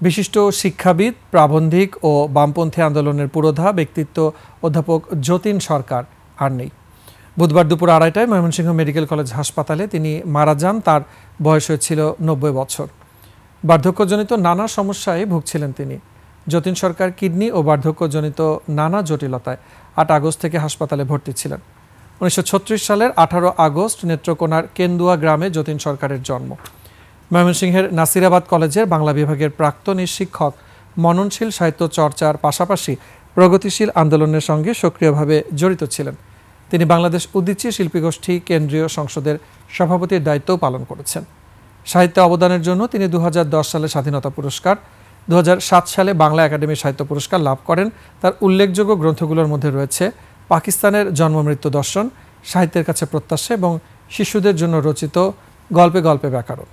বিশিষ্ট শিক্ষাবিদ, প্রাবন্ধিক ও বামপন্থী আন্দোলনের পুরোধা ব্যক্তিত্ব অধ্যাপক যতীন সরকার আর নেই। বুধবার দুপুর 2:30টায় ময়মনসিংহ মেডিকেল কলেজ হাসপাতালে তিনি মারা যান। তার বয়স হয়েছিল 90 বছর। বার্ধক্যজনিত নানা সমস্যায় ভুগছিলেন তিনি। যতীন সরকার কিডনি ও বার্ধক্যজনিত নানা জটিলতায় 8 আগস্ট থেকে হাসপাতালে ভর্তি ছিলেন। 1936 সালের 18 আগস্ট নেত্রকোনার কেন্দুয়া গ্রামে যতীন সরকারের জন্ম। ময়মনসিংহের নাসিরাবাদ কলেজের বাংলা বিভাগের প্রাক্তন শিক্ষক মননশীল সাহিত্য চর্চার পাশাপাশি প্রগতিশীল আন্দোলনের সঙ্গে সক্রিয়ভাবে জড়িত ছিলেন। তিনি বাংলাদেশ উদীচী শিল্পীগোষ্ঠী কেন্দ্রীয় সংসদের সভাপতির দায়িত্বও পালন করেছেন। সাহিত্যে অবদানের জন্য তিনি 2010 সালে স্বাধীনতা পুরস্কার, 2007 সালে বাংলা একাডেমি সাহিত্য পুরস্কার লাভ করেন। তার উল্লেখযোগ্য গ্রন্থগুলোর মধ্যে রয়েছে পাকিস্তানের জন্ম-মৃত্যু দর্শন, সাহিত্যের কাছে প্রত্যাশা এবং শিশুদের জন্য রচিত গল্পে গল্পে ব্যাকরণ।